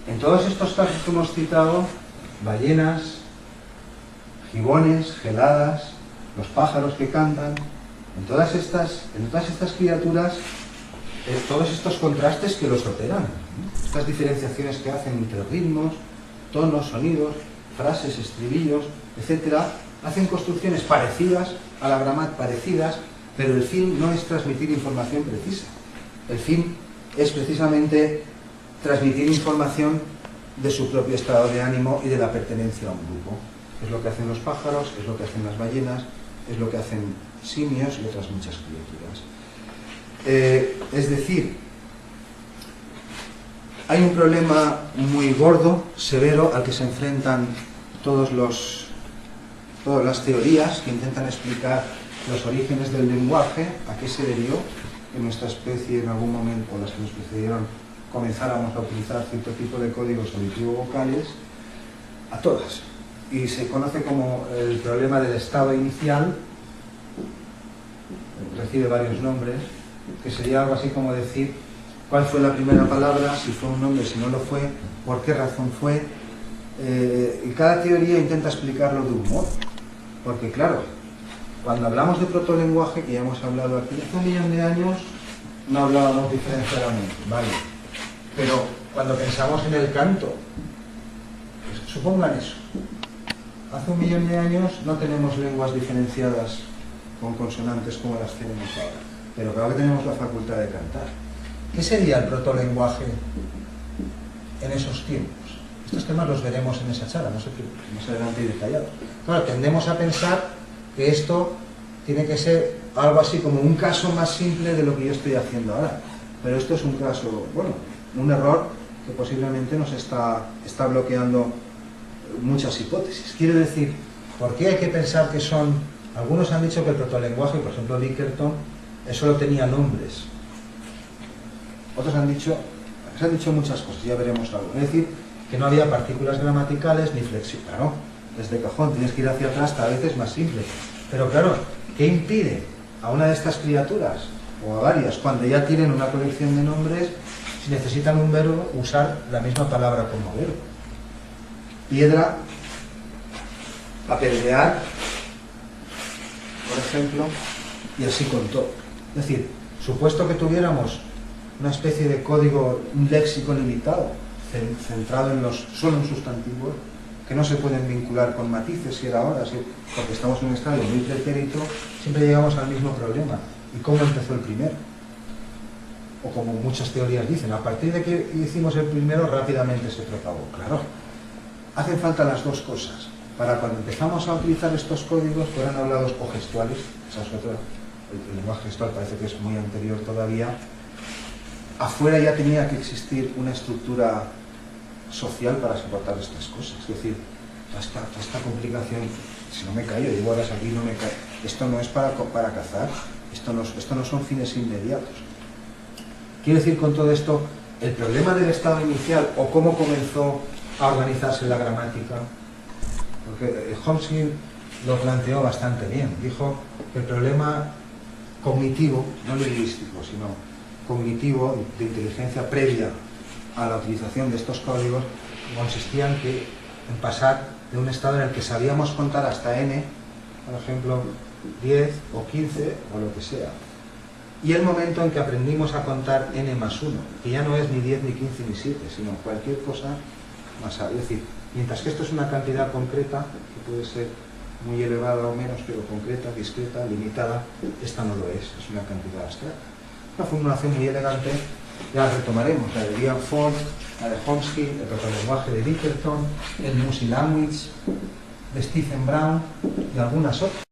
En todos estos casos que hemos citado, ballenas, gibones, geladas, los pájaros que cantan, en todas estas criaturas, todos estos contrastes que los operan, ¿no? Estas diferenciaciones que hacen entre ritmos, tonos, sonidos, frases, estribillos, etcétera, hacen construcciones parecidas a la gramática, parecidas, pero el fin no es transmitir información precisa. El fin es precisamente transmitir información de su propio estado de ánimo y de la pertenencia a un grupo. Es lo que hacen los pájaros, es lo que hacen las ballenas, es lo que hacen simios y otras muchas criaturas. Es decir, hay un problema muy gordo, severo, al que se enfrentan todas las teorías que intentan explicar los orígenes del lenguaje, a qué se debió que nuestra especie en algún momento, o las que nos precedieron, comenzáramos a utilizar cierto tipo de códigos auditivo-vocales, a todas. Y se conoce como el problema del estado inicial, recibe varios nombres, que sería algo así como decir cuál fue la primera palabra, si fue un nombre, si no lo fue, por qué razón fue, y cada teoría intenta explicarlo de un modo, porque claro, cuando hablamos de protolenguaje, que ya hemos hablado aquí, hace 1 millón de años no hablábamos diferenciadamente, ¿vale? Pero cuando pensamos en el canto, pues supongan eso, hace 1 millón de años no tenemos lenguas diferenciadas con consonantes como las tenemos ahora, pero claro que tenemos la facultad de cantar. ¿Qué sería el protolenguaje en esos tiempos? Estos temas los veremos en esa charla, no sé qué, más adelante y detallado. Claro, tendemos a pensar que esto tiene que ser algo así como un caso más simple de lo que yo estoy haciendo ahora. Pero esto es un caso, bueno, un error que posiblemente nos está bloqueando muchas hipótesis. Quiere decir, ¿por qué hay que pensar que son... Algunos han dicho que el protolenguaje, por ejemplo Bickerton, solo tenía nombres. Otros se han dicho muchas cosas, ya veremos algo. Es decir, que no había partículas gramaticales ni flexión. Claro, desde cajón tienes que ir hacia atrás, cada vez es más simple. Pero claro, ¿qué impide a una de estas criaturas, o a varias, cuando ya tienen una colección de nombres, si necesitan un verbo, usar la misma palabra como verbo? Piedra, apedrear, por ejemplo, y así con todo. Es decir, supuesto que tuviéramos una especie de código, un léxico limitado, centrado solo en sustantivos, que no se pueden vincular con matices, si era ahora, porque estamos en un estadio muy pretérito, siempre llegamos al mismo problema. ¿Y cómo empezó el primero? O como muchas teorías dicen, a partir de que hicimos el primero, rápidamente se propagó. Claro, hacen falta las dos cosas. Para cuando empezamos a utilizar estos códigos, fueran hablados o gestuales, esa es otra, el lenguaje gestual parece que es muy anterior todavía, afuera ya tenía que existir una estructura social para soportar estas cosas. Es decir, esta complicación, si no me callo, llevo horas aquí, no me callo. Esto no es para cazar, esto no son fines inmediatos. Quiero decir con todo esto, el problema del estado inicial o cómo comenzó a organizarse la gramática, porque Chomsky lo planteó bastante bien. Dijo que el problema cognitivo, no lingüístico, sino cognitivo, de inteligencia previa a la utilización de estos códigos, consistía en pasar de un estado en el que sabíamos contar hasta n, por ejemplo, 10 o 15 o lo que sea, y el momento en que aprendimos a contar n más 1, que ya no es ni 10, ni 15, ni 7, sino cualquier cosa más alta. Es decir, mientras que esto es una cantidad concreta, que puede ser muy elevada o menos, pero concreta, discreta, limitada, esta no lo es una cantidad abstracta. Una formulación muy elegante, ya la retomaremos, la de Ian Ford, la de Chomsky, el protolenguaje de Bickerton, el Musi Language, de Stephen Brown y algunas otras.